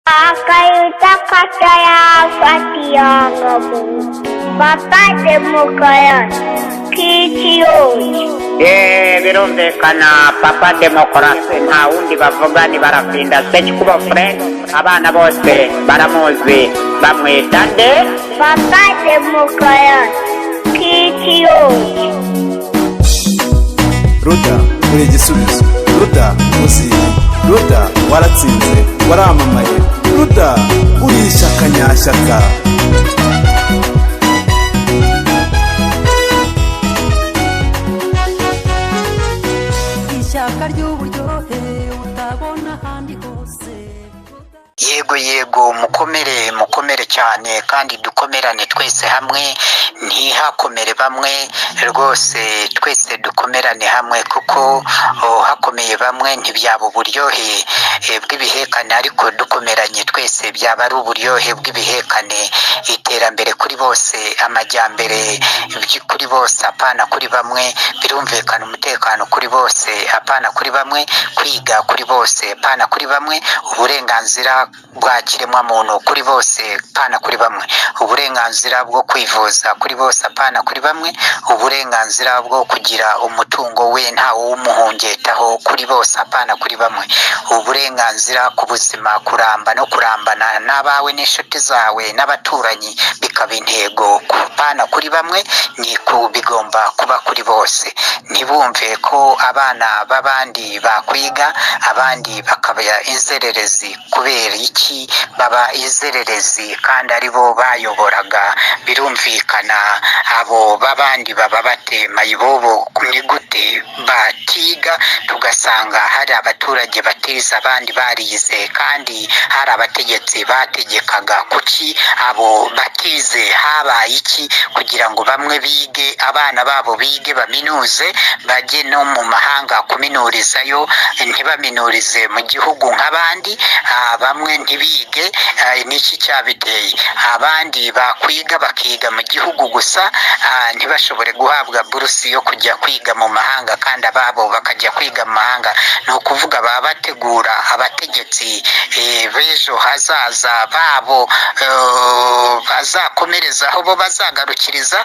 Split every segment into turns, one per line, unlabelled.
Akaita kataya fatiyangabu. Papa Demokarasi Kichiyoji.
birumvikana papa demokarasi nta wundi bavuga ni barafinda Sekikubo Fred, abana bose baramuzi bamwita nde?
Papa Demokarasi Kichiyoji.
Ruda uri igisubizo, Ruda muziyi, Ruda waratsinze waramamaye, Ruda uri ishyaka nyashyaka.
Ishyaka ry'uburyohe utabona ahandi hose.
Yego mukomere cyane kandi dukomerane twese hamwe, ntihakomere bamwe rwose, twese dukomerane hamwe kuko hakomeye bamwe ntibyaba uburyohe bw'ibihekane, ariko dukomeranye twese byaba ari uburyohe bw'ibihekane, iterambere kuri bose, amajyambere kuri bose apana kuri bamwe, birumvikana umutekano kuri bose apana kuri bamwe, kwiga kuri bose apana kuri bamwe, uburenganzira bwa kiremwamuntu kuri bose apana kuri bamwe, uburenganzira bwo kwivuza kuri bose apana kuri bamwe, uburenganzira bwo kugira umutungo we ntawe w'umuhungetaho kuri bose apana kuri bamwe, uburenganzira ku buzima, kuramba no kurambana n'abawe n'inshuti zawe n'abaturanyi bikaba intego apana kuri bamwe, ni ku bigomba kuba kuri bose. Ntibumve ko abana b'abandi bakwiga abandi bakaba inzererezi. Kubera iki baba inzererezi kandi ari bo bayoboraga? Birumvikana abo b'abandi baba batema ibobo. Ni gute batiga tugasanga hari abaturage batiza abandi barize, kandi hari abategetsi bategekaga? Kuki abo batize? Habaye iki kugira ngo bamwe bige, abana babo bige baminuze, bajye no mu mahanga kuminurizayo, ntibaminurize mu gihugu nk'abandi? Bamwe ntibige, niki cyabiteye? Abandi bakwiga bakiga mu gihugu gusa, ntibashobore guhabwa burusi yo kujya kwiga mu mahanga, kandi ababo bakajya kwiga mu mahanga. Ni ukuvuga baba bategura abategetsi b'ejo hazaza babo, bazakomereza aho bo bazagarukiriza,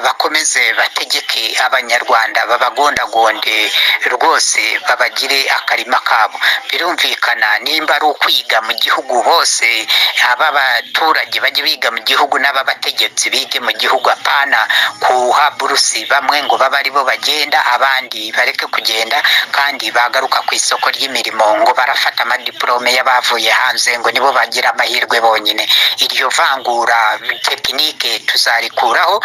bakomeze bategeke abanyarwanda, babagondagonde rwose, babagire akarima kabo. Birumvikana nimba ari ukwiga mu gihugu bose, aba baturage bajye biga mu gihugu n'ababategetsi bige mu gihugu, apana kuha burusi bamwe ngo babe ari bo bagenda abandi bareke kugenda, kandi bagaruka ku isoko ry'imirimo ngo barafata amadiplome y'abavuye hanze ngo nibo bagira amahirwe bonyine. Iryo vangura tekinike tuzarikuraho,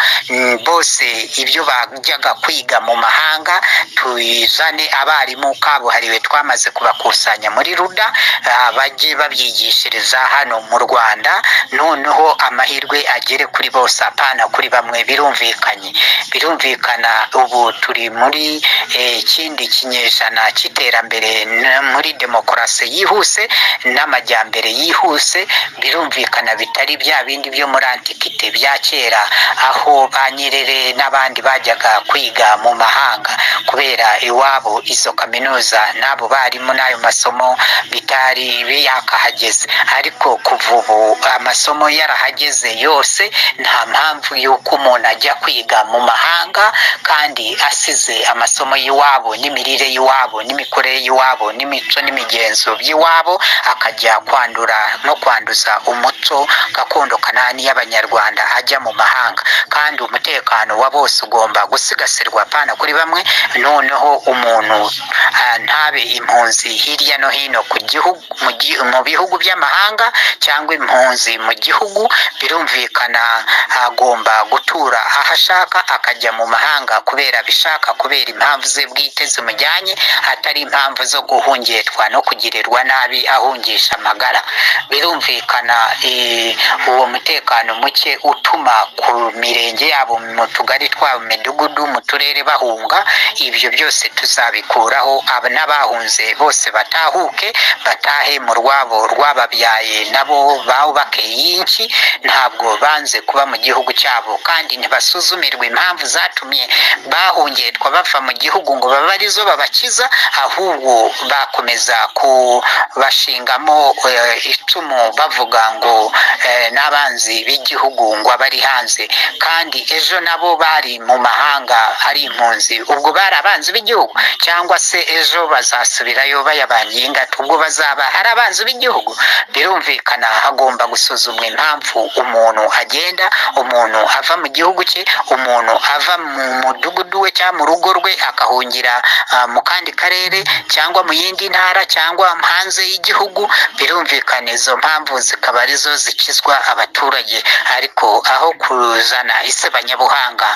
bose ibyo bajyaga kwiga mu mahanga tuzane abarimu kabuhariwe twamaze kubakusanya muri Ruda, bajye babyigishiriza hano mu Rwanda, noneho amahirwe agere kuri bose apana kuri bamwe. Birumvikana ubu turi muri ikindi kinyejana cy'iterambere, muri demokarasi yihuse n'amajyambere yihuse. Birumvikana bitari bya bindi byo muri antikite bya kera, aho ba Nyerere n'abandi bajyaga kwiga mu mahanga kubera iwabo izo kaminuza n'abo barimu n'ayo masomo bitari yakahageze. Ariko kuva ubu amasomo yarahageze yose, nta mpamvu y'uko umuntu ajya kwiga mu mahanga kandi asize amasomo y'iwabo n'imirire y'iwabo n'imikorere y'iwabo n'imico n'imigenzo by'iwabo, akajya kwandura no kwanduza umuco gakondo kanani y'abanyarwanda ajya mu mahanga. Kandi umutekano wa bose ugomba gusigasirwa apana kuri bamwe, noneho umuntu ntabe impunzi hirya no hino ku gihugu, mu bihugu by'amahanga cyangwa impunzi mu gihugu. Birumvikana agomba gutura aho ashaka, akajya mu mahanga kubera bishaka, kubera impamvu ze bwite zimujyanye, atari impamvu zo guhungetwa no kugirirwa nabi ahungisha amagara. Birumvikana uwo mutekano muke utuma ku mirenge yabo, mu tugari twabo, mu midugudu, mu turere bahunga, ibyo byose tuzabikuraho. N'abahunze bose batahuke, batahe mu rwabo babyaye nabo bawubake yinshi, ntabwo banze kuba mu gihugu cyabo kandi ntibasuzumirwa impamvu zatumye bahungetwa bava mu gihugu ngo babe arizo babakiza, ahubwo bakomeza kubashingamo icumu bavuga ngo n'abanzi b'igihugu ngo abari hanze, kandi ejo nabo bari mu mahanga ari impunzi, ubwo bari abanzi b'igihugu cyangwa se ejo bazasubirayo bayabangiye ingata ubwo bazaba ari abanzi b'igihugu? Birumvikana hagomba gusuzumwa impamvu umuntu agenda, umuntu ava mu gihugu cye, umuntu ava mu mudugudu we cyangwa mu rugo rwe akahungira mu kandi karere cyangwa mu yindi ntara cyangwa hanze y'igihugu. Birumvikana izo mpamvu zikaba arizo zikizwa abaturage, ariko aho kuzana isebanyabuhanga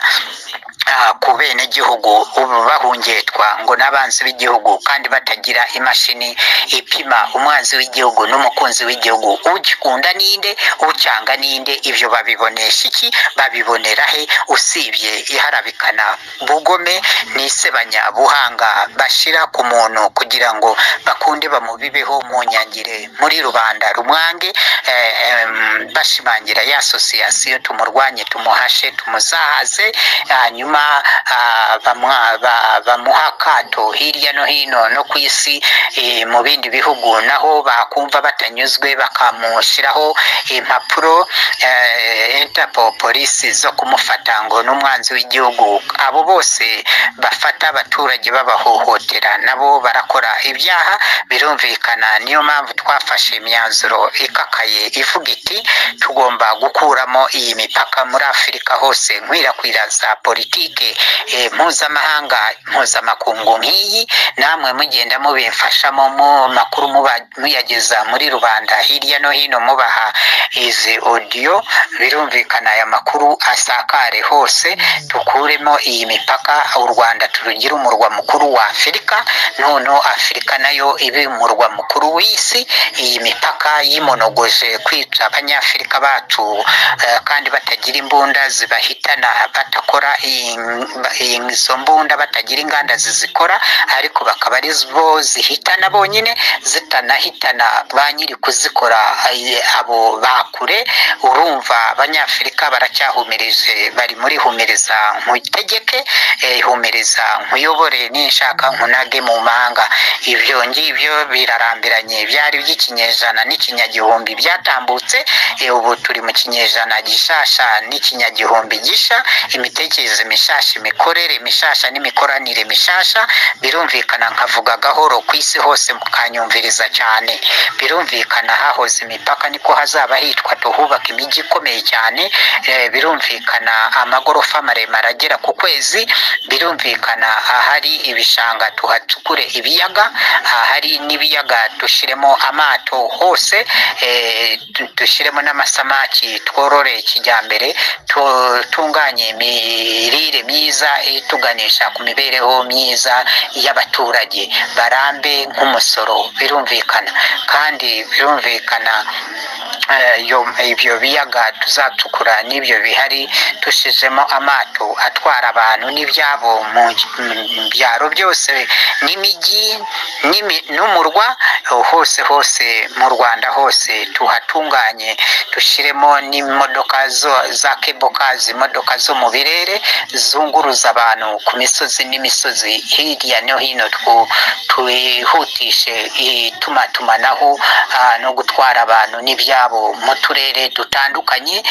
ku benegihugu ubu bahungetwa ngo n'abanzi b'igihugu kandi batagira imashini ipima umwanzi w'igihugu n'umukunzi w'igihugu, ugikunda ninde, ucyanga ninde? Ibyo babibonesha iki? babibonera he usibye iharabikana bugome n'isebanyabuhanga bashira ku muntu kugira ngo bakunde bamubibeho mu nyangire muri rubanda rumwange, bashimangira ya asosiyasiyo tumurwanye, tumuhashe, tumuzahaze, hanyuma bamuha akato hirya no hino no ku isi. Mu bindi bihugu naho bakumva batanyuzwe bakamushyiraho impapuro Interpol polisi zo kumufata ngo n'umwanzi w'igihugu. Abo bose bafata abaturage babahohotera nabo barakora ibyaha. Birumvikana niyo mpamvu twafashe imyanzuro ikakaye ivuga iti tugomba gukuramo iyi mipaka muri Afurika hose, nkwirakwira za politike mpuzamakungu nk'iyi, namwe mugenda mubimfashamo mu makuru muyageza muri rubanda hirya no hino, mubaha izi audio. Birumvikana aya makuru asakare hose, tukuremo iyi mipaka, u Rwanda turugira umurwa mukuru wa Afurika, noneho Afurika nayo ibe umurwa mukuru w'isi. Iyi mipaka yimonogoje kwica abanyafurika bacu kandi batagira imbunda zibahitana, batakora izo mbunda, batagira inganda zizikora, ariko bakaba ari bo zihitana bonyine, zitanahitana ba nyiri kuzikora abo bakure. Urumva abanyafurika baracyahumirije, bari muri humiriza nkutegeke, humiriza nkuyobore, n'inshaka nkunage mu mahanga. Ibyo ngibyo birarambiranye, byari by'ikinyejana n'ikinyagihumbi byatambutse, ubu turi mu kinyejana gishasha n'ikinyagihumbi gisha, imitekerereze mishasha, imikorere mishasha n'imikoranire mishasha. Birumvikana nkavuga gahoro ku isi hose mukanyumviriza cyane. Birumvikana hahoze imipaka niko hazaba hitwa, tuhubaka imijyi ikomeye cyane. Birumvikana amagorofa maremare agera ku kwezi. Birumvikana ahari ibishanga tuhatukure ibiyaga, ahari n'ibiyaga dushiremo amato hose, dushiremo n'amasamaki, tworore kijyambere, tunganye imirire myiza ituganisha ku mibereho myiza y'abaturage, barambe nk'umusoro. Birumvikana kandi birumvikana ibyo biyaga tuzacukura n'ibyo bihari dushizemo amato atwara abantu n'ibyabo mu byaro byose n'imijyi n'umurwa hose mu Rwanda hose tuhatunganye, dushiremo n'imodoka za kebokazi, imodoka zo mu birere zunguruza abantu ku misozi n'imisozi hirya no hino, twihutishe itumatumanaho no gutwara abantu n'ibyabo mu turere dutandukanye.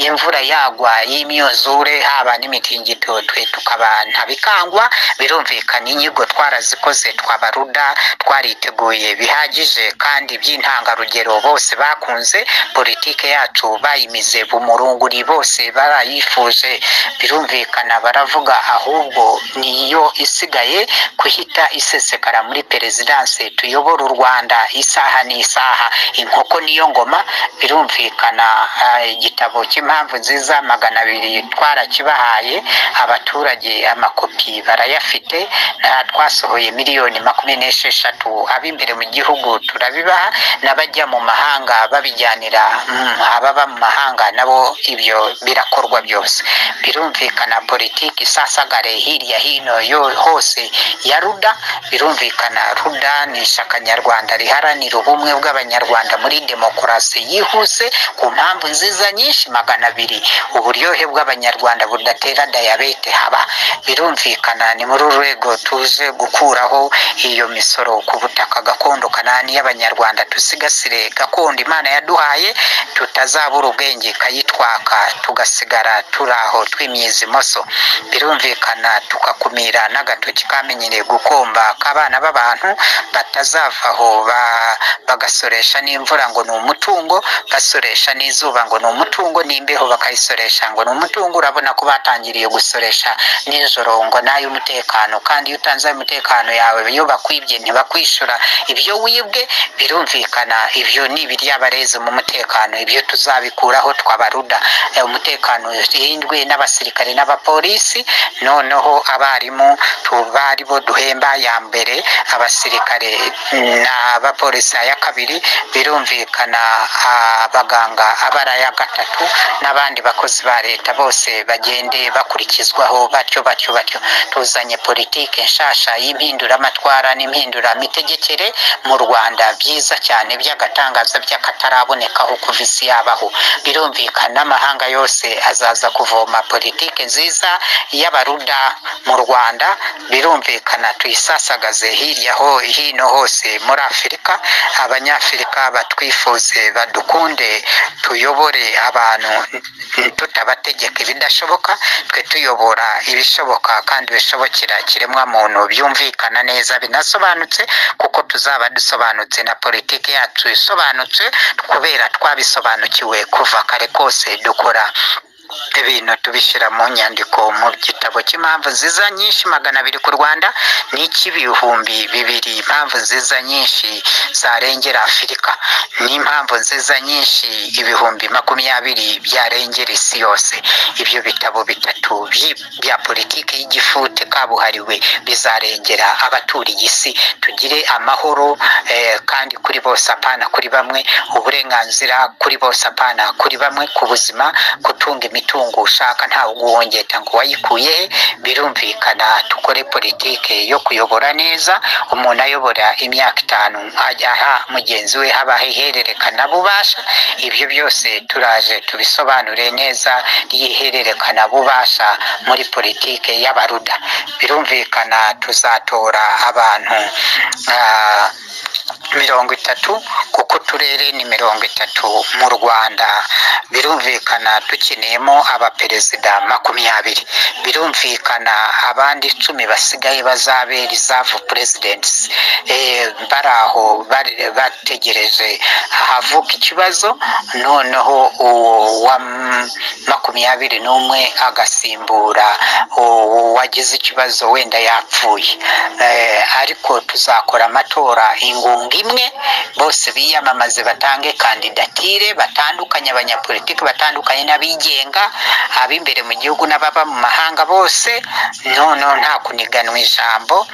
Imvura yagwa y'imyuzure haba n'imitingito, twe tukaba ntabikangwa. Birumvikana inyigo twarazikoze, twabaruda twariteguye bihagije kandi by'intangarugero, bose bakunze politike yacu, bayimize bumurunguri, bose barayifuje. Birumvikana baravuga ahubwo niyo isigaye kuhita isesekara muri perezidanse, tuyobora u Rwanda isaha n'isaha, inkoko niyo ngoma. Birumvikana igitabo cy'impamvu nziza 200 twarakibahaye abaturage, amakopi barayafite. Twasohoye miliyoni 26, ab'imbere mu gihugu turabibaha, n'abajya mu mahanga babijyanira ababa mu mahanga nabo ibyo birakorwa byose. Birumvikana politiki sasagare hirya hino yo hose ya RUDA. Birumvikana RUDA ni ishyaka nyarwanda riharanira ubumwe bw'abanyarwanda muri demokarasi yihuse ku mpamvu nziza nyinshi 200. Uburyohe bw'abanyarwanda budatera diyabete haba. Birumvikana ni muri urwego tuje gukuraho iyo misoro ku butaka gakondo kanani y'abanyarwanda, tusigasire gakondo Imana yaduhaye, tutazabura ubwenge kayitwaka tugasigara turaho twimyiza imoso. Birumvikana tukakumira n'agatoki kamenyereye gukomba k'abana b'abantu batazavaho bagasoresha n'imvura ngo ni umutungo, basoresha n'izuba ngo ni umutungo, n'imbeho bakayisoresha ngo ni umutungo. Urabona ko batangiriye gusoresha nijoro ngo n'ay'umutekano, kandi iyo utanze umutekano yawe iyo bakwibye ntibakwishura ibyo wibwe. Birumvikana ibyo ni ibiryabarezi mu mutekano, ibyo tuzabikuraho twabaruda. Umutekano urindwe n'abasirikare n'abapolisi, noneho abarimu tubari bo duhemba ya mbere, abasirikare n'abapolisi ya kabiri, birumvikana abaganga abara ya gatatu, n'abandi bakozi ba leta bose bagende bakurikizwaho batyo. Tuzanye politike nshasha y'impindura amatwara n'impindura mitegekere mu Rwanda, byiza cyane by'agatangaza by'akatarabonekaho kuva isi yabaho. Birumvikana amahanga yose azaza kuvoma politike nziza y'abaruda mu Rwanda. Birumvikana tuyisasagaze hirya hino hose muri Afurika. Abanyafurika batwifuze, badukunde, tuyobore abantu tutabategeka ibidashoboka, twe tuyobora ibishoboka kandi bishobokera kiremwa muntu. Byumvikana neza binasobanutse, kuko tuzaba dusobanutse na politike yacu isobanutse, kubera twabisobanukiwe kuva kare kose. Dukora ibintu tubishyira mu nyandiko mu gitabo cy'impamvu nziza nyinshi 200 ku Rwanda n'ik'ibihumbi 2 impamvu nziza nyinshi zarengera Afurika, n'impamvu nziza nyinshi ibihumbi 20 byarengera isi yose. Ibyo bitabo bitatu bya politiki y'igifute kabuhariwe bizarengera abaturiye isi. Tugire amahoro kandi kuri bose, apana kuri bamwe, uburenganzira kuri bose, apana kuri bamwe, ku buzima, gutunga imitungo ushaka ntawe uwongeta ngo wayikuye. Birumvikana tukore politike yo kuyobora neza. Umuntu ayobora imyaka 5 ajyaha mugenzi we habaho ihererekana bubasha. Ibyo byose turaje tubisobanure neza, yihererekana bubasha muri politike y'abaruda. Birumvikana tuzatora abantu 30, kuko turere ni 30 mu Rwanda. Birumvikana dukeneyemo abaperezida 20. Birumvikana abandi 10 basigaye bazabe reserve presidents. Baraho bategereje havuka ikibazo, noneho wa 21 agasimbura wagize ikibazo wenda yapfuye. Ariko tuzakora amatora ingunga imwe, bose biyamamaze batange kandidatire batandukanye, abanyapolitiki batandukanye n'abigenga, ab'imbere mu gihugu n'ababa mu mahanga bose. Nta kuniganwa ijambo,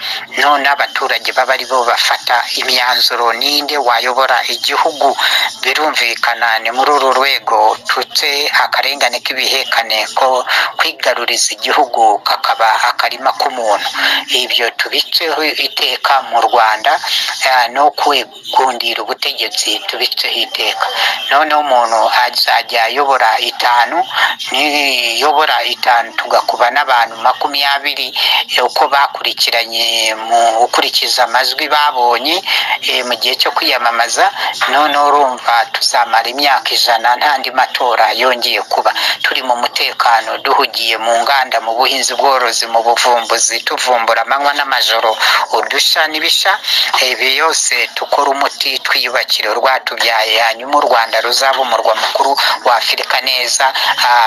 abaturage baba ari bo bafata imyanzuro ninde wayobora igihugu. Birumvikana ni muri uru rwego tutse akarengane k'ibihekane ko kwigaruriza igihugu kakaba akarima k'umuntu. Ibyo tubiceho iteka mu Rwanda, no kwigundira ubutegetsi tubiceho iteka. Umuntu azajya ayobora 5, niyobora 5 tugakuba n'abantu 20 uko bakurikiranye mu gukurikiza amajwi babonye mu gihe cyo kwiyamamaza. Urumva tuzamara imyaka 100 ntandi matora yongeye kuba. Turi mu mutekano, duhugiye mu nganda, mu buhinzi bworozi, mu buvumbuzi, tuvumbura amanywa n'amajoro udusha n'ibisha. Ibi yose tukora umuti, twiyubakire urwatubyaye, hanyuma u Rwanda ruzaba umurwa mukuru wa Afurika neza.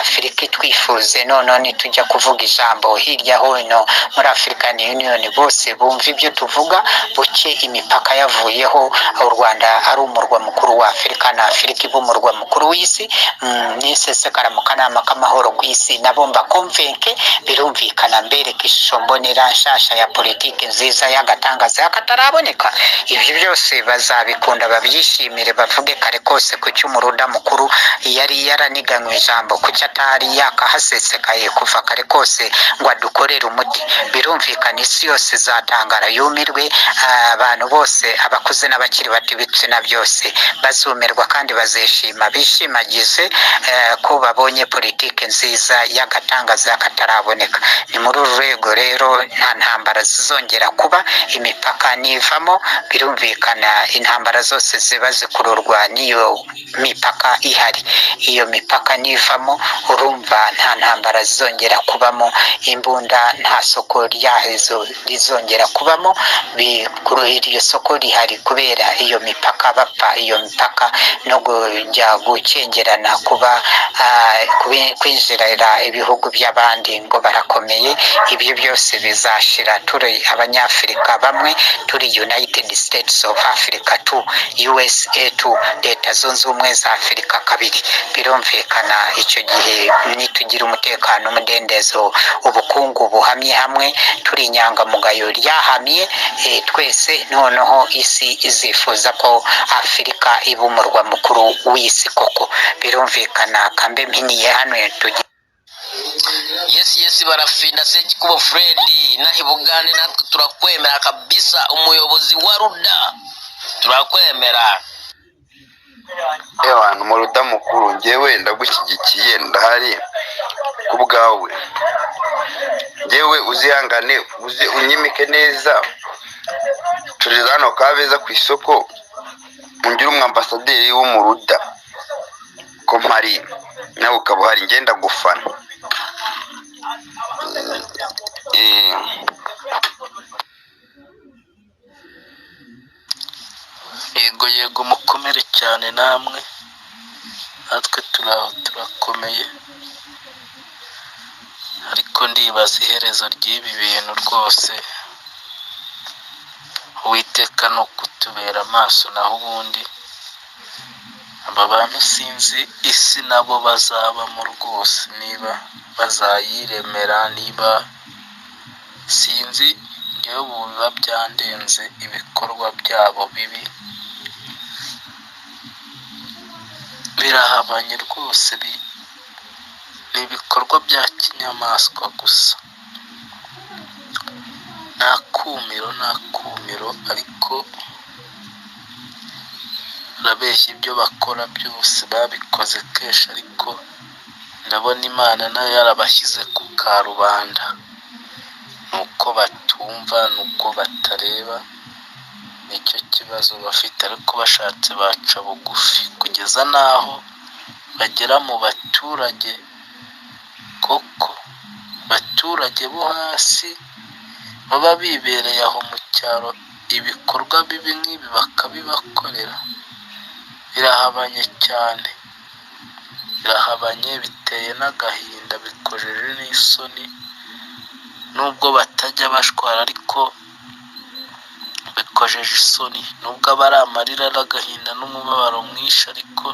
Afurika twifuze, nitujya kuvuga ijambo hirya hino muri African Union bose bumva ibyo tuvuga, buke imipaka yavuyeho, u Rwanda ari umurwa mukuru wa Afurika na Afurika iba umurwa mukuru w'isi. Nisesekara mu kanama kanama k'amahoro ku isi nabo mbakonvenke birumvikana mbereka ishusho mbonera nshasha ya politiki nziza y'agatangaza y'akataraboneka. Ibyo byose bazabikunda babyishimire bavuge kare kose ku cy'umuruda mukuru yari yaraniganywe ijambo ku cyatari yakahasesekaye kuva kare kose ngo adukorere umuti. Birumvikana isi yose izatangara yumirwe, abantu bose abakuze n'abakiri bato ibitsina byose bazumirwa kandi bazishima bishimagize ko babonye politiki nziza y'agatangaza y'akataraboneka. Ni muri uru rwego rero nta ntambara zizongera kuba, imipaka nivamo. Birumvikana intambara zose ziba zikururwa n'iyo mipaka ihari. Iyo mipaka nivamo urumva nta ntambara zizongera kubamo, imbunda nta soko ryahezo rizongera kubamo. Iryo soko rihari kubera iyo mipaka bapfa iyo mipaka no kujya gucengerana kuba kwinjirira ibihugu by'abandi ngo barakomeye. Ibyo byose bizashira. Turi abanyafurika bamwe, turi United States of Africa 2, USA 2, leta zunze ubumwe za Afurika kabiri. Birumvikana icyo gihe nitugira umutekano umudendezo ubukungu buhamye hamwe, turi inyangamugayo ryahamye twese, noneho isi izifuza ko Afurika iba umurwa mukuru w'isi koko. Birumvikana kambe mpiniye hano
Yes barafinda Sekikubo Freddy nahi Bugande, natwe turakwemera kabisa, umuyobozi wa Ruda turakwemera.
Abantu mu Ruda mukuru njyewe ndagushyigikiye, ndahari kubwawe. Njyewe uzihangane unyimike neza, turi hano Kabeza ku isoko, ungire umwambasaderi wo mu Ruda ko mpari nawe ukaba uhari, ngenda gufana.
Yego mukomere cyane namwe, natwe turakomeye, ariko ndibaza iherezo ry'ibi bintu rwose. Uwiteka no kutubera amaso, naho ubundi aba bantu sinzi isi nabo bazabamo rwose, niba bazayiremera, niba sinzi. Ngewe ubu biba byandenze ibikorwa byabo bibi, birahabanye rwose. Ni ibikorwa bya kinyamaswa gusa, nta kumiro, ariko urabeshya ibyo bakora byose babikoze kenshi, ariko ndabona Imana nayo yarabashyize ku karubanda. Nuko batumva, nuko batareba, nicyo kibazo bafite. Ariko bashatse baca bugufi kugeza naho bagera mu baturage koko, baturage bo hasi baba bibereye aho mu cyaro, ibikorwa bibi nk'ibi bakabibakorera. Birahabanye cyane, birahabanye, biteye n'agahinda, bikojeje n'isoni. Nubwo batajya bashwara ariko bikojeje isoni, nubwo aba ari amarira n'agahinda n'umubabaro mwinshi, ariko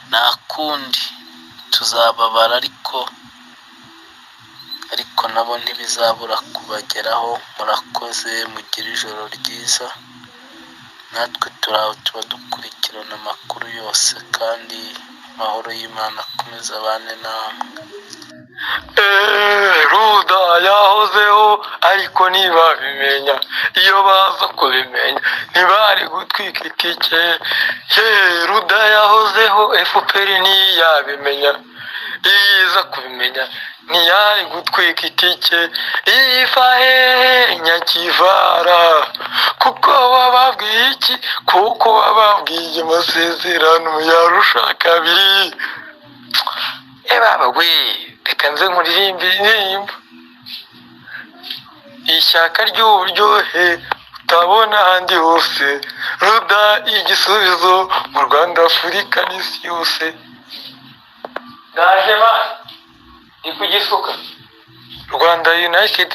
nta kundi tuzababara. Ariko nabo ntibizabura kubageraho. Murakoze, mugire ijoro ryiza. Natwe turaho tuba dukurikirana amakuru yose, kandi amahoro y'Imana akomeza abane namwe.
Ruda yahozeho, ariko ntibabimenya. Iyo baza kubimenya ntibari gutwika itike. Ruda yahozeho, FPR ntiyabimenya. Iyo iza kubimenya ntiyari gutwika itike. Ifa hehe Nyakivara, kuko wababwiye iki? Kuko wababwiye amasezerano yarusha kabiri. Baba we, reka nze nkuririmbe indirimbo. Ishyaka ry'uburyohe utabona ahandi hose, Ruda igisubizo mu Rwanda, Afurika n'isi yose. Ndaje ba ni kugisuka Rwanda United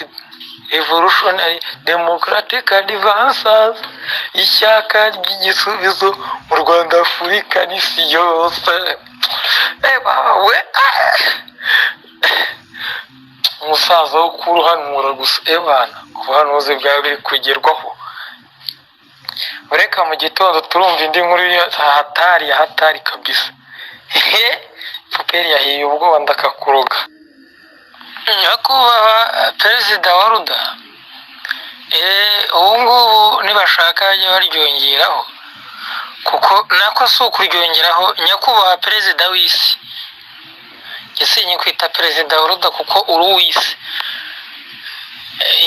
Revolutionary Democratic Advances, ishyaka ry'igisubizo mu Rwanda, Afurika n'isi yose. Bawe umusaza wo kuruhanura gusa, ebana ubuhanuzi bwawe biri kugerwaho. Ureka mu gitondo turumva indi nkuru ya hatari kabisa. Fuperi yahiye ubwoba ndakakuroga. Nyakubahwa perezida wa Ruda, ubu ngubu nibashaka bajya baryongeraho, kuko nako si ukuryongeraho. Nyakubahwa perezida w'isi, gisinye kwita perezida wa Ruda kuko uri uw'isi.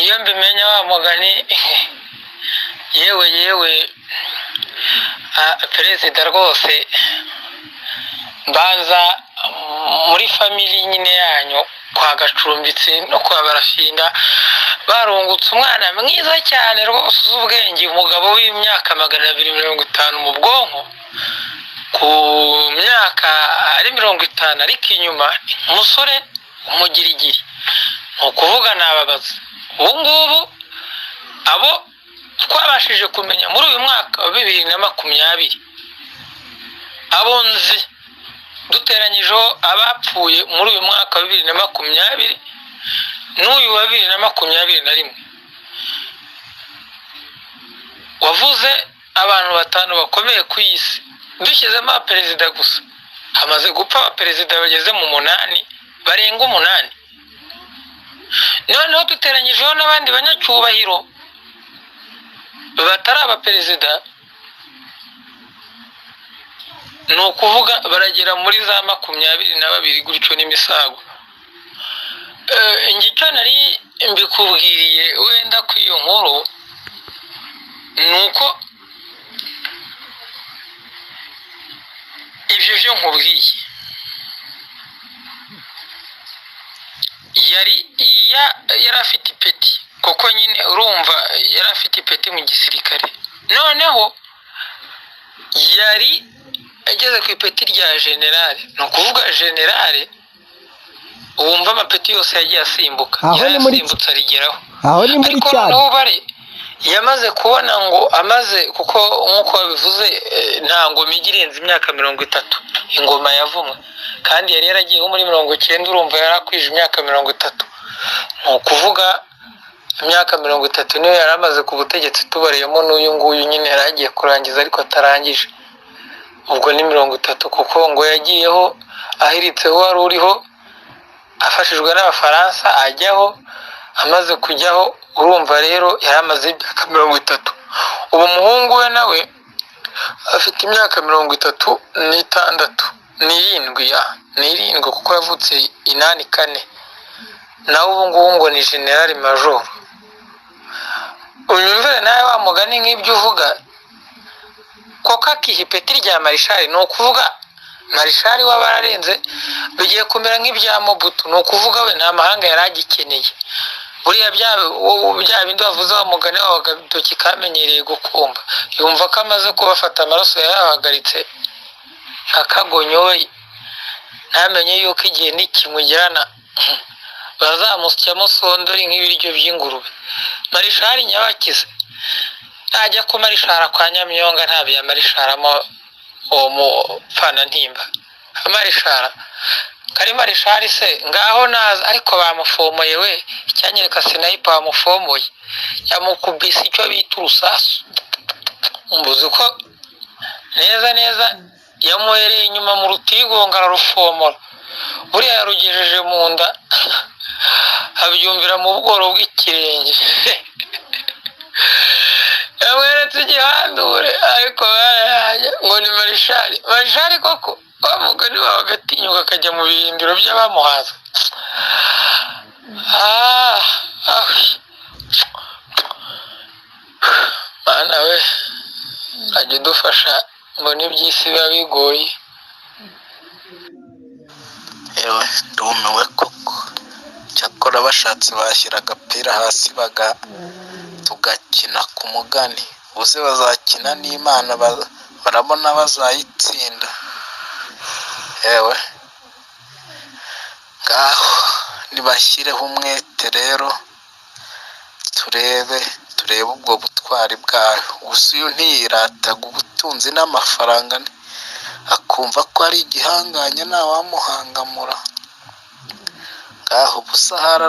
Iyo mbimenya wa mugani, yewe perezida rwose, mbanza muri famili nyine yanyu kwa Gacumbitsi no kwa Barafinda barungutse umwana mwiza cyane rwose uzi ubwenge, umugabo w'imyaka 250 mu bwonko, ku myaka ari 50 ariko inyuma umusore umugirigiri. Ni ukuvuga nababaza ubu ngubu abo twabashije kumenya muri uyu mwaka wa 2020, abo nzi duteranyijeho abapfuye muri uyu mwaka wa 2020 n'uyu wa 2021, wavuze abantu 5 bakomeye ku isi, dushyizemo perezida gusa hamaze gupfa abaperezida bageze mu 8, barenga 8. Noneho duteranyijeho n'abandi banyacyubahiro batari abaperezida, ni ukuvuga baragera muri za 22 gutyo n'imisago. Ngicyo nari mbikubwiriye wenda ku iyo nkuru, nuko ibyo byo nkubwiye yari afite ipeti, kuko nyine urumva yari afite ipeti mu gisirikare. Noneho yari ageze ku ipeti rya generale, ni ukuvuga generale wumva amapeti yose yagiye asimbuka, yarasimbutse arigeraho.
Aho ni muri cyane
bare yamaze kubona ngo amaze, kuko nk'uko babivuze nta ngoma igirenze imyaka 30 ingoma yavumwe, kandi yari yaragiyeho muri 90, urumva yarakwije imyaka 30. Ni ukuvuga imyaka 30 niyo yari amaze ku butegetsi, tubariyemo n'uyu nguyu nyine yaragiye kurangiza ariko atarangije, ubwo ni 30, kuko ngo yagiyeho ahiritseho wari uriho afashijwe n'Abafaransa ajyaho. Amaze kujyaho urumva rero yari amaze imyaka 30. ubu muhungu we nawe afite imyaka 36 n'irindwi kuko yavutse 84, nawe ubu ngubu ngo ni generali major. Unyumvire nawe wa mugani nk'ibyo uvuga, koko akiha ipeti rya marishari, ni ukuvuga marishari w'abararenze bigiye kumera nk'ibya Mobutu. Ni ukuvuga we nta mahanga yari agikeneye. Buriya bya bindi wavuze wa mugani wawe agatoki kamenyereye gukumba, yumva ko amaze kubafata amaraso yayahagaritse akagonyoye, ntamenye yuko igihe nikimugirana bazamusyamo sondori nk'ibiryo by'ingurube. Marishari Nyabakize najya ku marishara kwa Nyamyonga, nta bya marisharamo uwo mupfana ntimba. Marishara kari marishari se ngaho naza, ariko bamufomoye we, icyanyereka sinayipa bamufomoye, yamukubise icyo bita urusasu. Mbuzi ko neza yamuhereye inyuma mu rutigongo ararufomora, buriya yarugejeje mu nda abyumvira mu bworo bw'ikirenge. Yamweretse igihandure, ariko ngo ni marishari koko. Bavuga niba bagatinyuka akajya mu birindiro by'abamuhaza. Mana we ajya udufasha, mbona iby'isi biba bigoye.
Yewe ndumiwe koko, cyakora bashatse bashyira agapira hasi tugakina ku mugani, uze bazakina n'Imana barabona bazayitsinda. Yewe ngaho nibashyireho umwete rero, turebe ubwo butwari bwawe. Gusa uyu ntiyirataga ubutunzi n'amafaranga, akumva ko ari igihanganye ntawamuhangamura. Ngaho ubusahara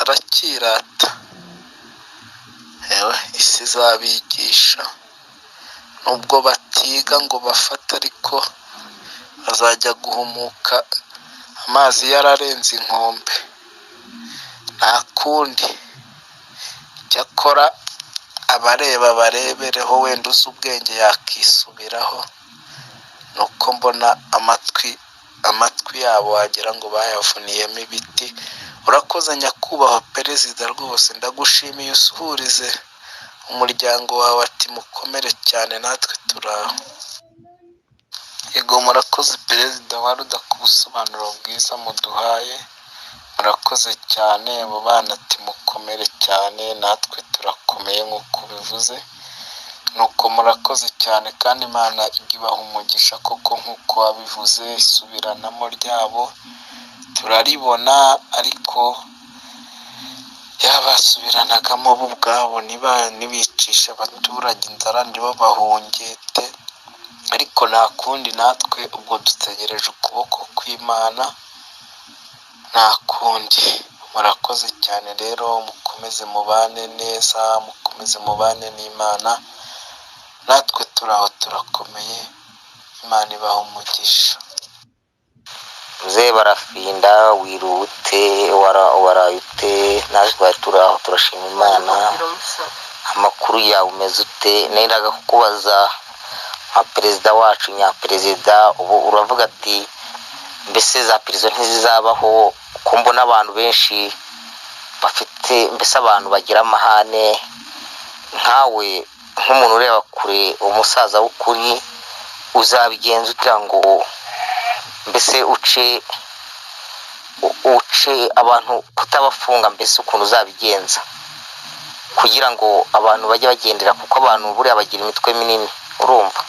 arakirata. Ewe isi izabigisha, nubwo batiga ngo bafate, ariko bazajya guhumuka amazi yararenze inkombe. Nta kundi. Cyakora abareba barebereho, wenda uzi ubwenge yakisubiraho. Nuko mbona amatwi yabo wagira ngo bayavuniyemo ibiti. Urakoze nyakubahwa perezida, rwose ndagushimiye. Usuhurize umuryango wawe ati mukomere cyane, natwe turaho. Yego murakoze perezida wa RUDA ku busobanuro bwiza muduhaye. Murakoze cyane. Abo bana ati mukomere cyane, natwe turakomeye nk'uko bivuze. Nuko murakoze cyane, kandi Imana ijya ibaha umugisha koko nk'uko wabivuze. Isubiranamo ryabo turaribona, ariko yabasubiranagamo bo ubwabo, nibicisha abaturage inzara ntibabahungete. Ariko nta kundi, natwe ubwo dutegereje ukuboko kw'Imana, nta kundi. Murakoze cyane rero, mukomeze mubane neza, mukomeze mubane n'Imana. Natwe turaho turakomeye. Imana ibaha umugisha.
Mzee Barafinda, wirute warayute, natwe turaho turashima Imana. Amakuru yawe umeze ute? Nendaga kukubaza nka perezida wacu, nyaperezida, ubu uravuga ati mbese za prison ntizizabaho, ko mbona abantu benshi bafite, mbese abantu bagira amahane. Nkawe nk'umuntu ureba kure, umusaza w'ukuri, uzabigenza ugira ngo mbese uce abantu kutabafunga, mbese ukuntu uzabigenza kugira ngo abantu bajye bagendera, kuko abantu buriya bagira imitwe minini, urumva?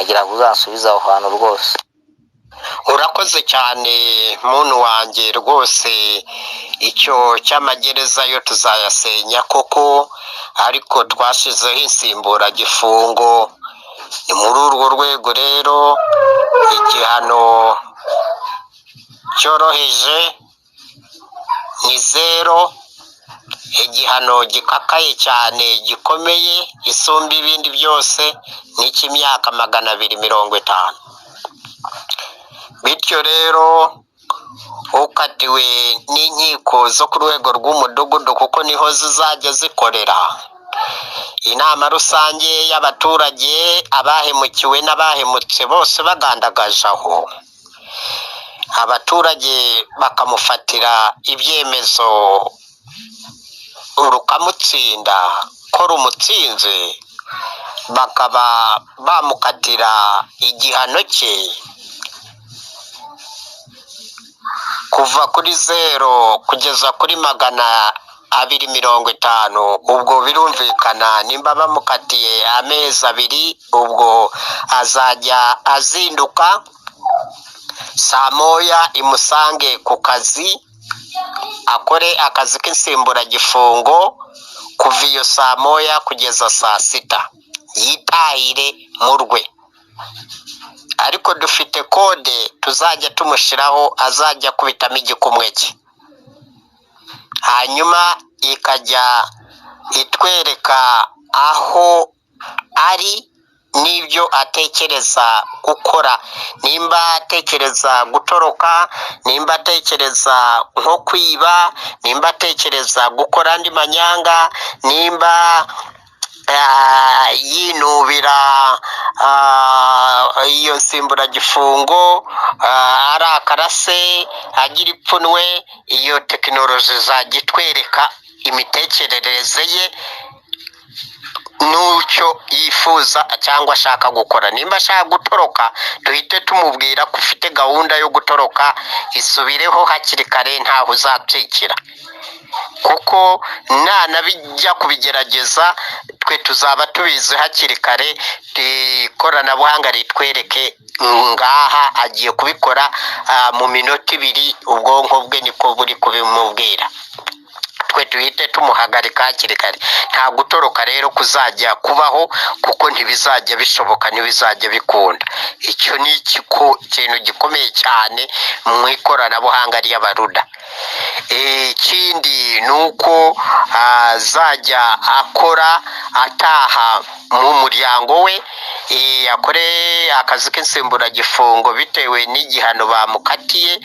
Agira ngo uzansubize aho hantu rwose.
Urakoze cyane muntu wanjye, rwose icyo cy'amagereza yo tuzayasenya koko, ariko twashizeho insimburagifungo. Ni muri urwo rwego rero igihano cyoroheje ni 0, igihano gikakaye cyane gikomeye isumba ibindi byose ni icy'imyaka 250. Bityo rero ukatiwe n'inkiko zo ku rwego rw'umudugudu, kuko niho zizajya zikorera, inama rusange y'abaturage, abahemukiwe n'abahemutse bose bagandagaje aho, abaturage bakamufatira ibyemezo rukamutsinda ko rumutsinze, bakaba bamukatira igihano cye kuva kuri 0 kugeza kuri 250. Ubwo birumvikana, nimba bamukatiye amezi 2, ubwo azajya azinduka saa moya imusange ku kazi, akore akazi k'insimburagifungo kuva iyo saa moya kugeza saa 6, yitahire mu rwe. Ariko dufite kode tuzajya tumushyiraho, azajya kubitamo igikumwe cye, hanyuma ikajya itwereka aho ari n'ibyo atekereza gukora. Nimba atekereza gutoroka, nimba atekereza nko kwiba, nimba atekereza gukora andi manyanga, nimba yinubira iyo nsimburagifungo, arakara se, agira ipfunwe, iyo tekinoloji zagitwereka imitekerereze ye n'icyo yifuza cyangwa ashaka gukora. Nimba ashaka gutoroka, duhite tumubwira ko ufite gahunda yo gutoroka, isubireho hakiri kare, ntaho uzatsikira, kuko nanabijya kubigerageza twe tuzaba tubizi hakiri kare. Ikoranabuhanga ritwereke ngaha agiye kubikora mu minota 2, ubwonko bwe niko buri kubimubwira. twe duhite tumuhagarika hakiri kare. Nta gutoroka rero kuzajya kubaho, kuko ntibizajya bishoboka, ntibizajya bikunda. Icyo ni ikintu gikomeye cyane mu ikoranabuhanga ry'abaruda. Ikindi ni uko azajya akora ataha mu muryango we, akore akazi k'insimburagifungo bitewe n'igihano bamukatiye,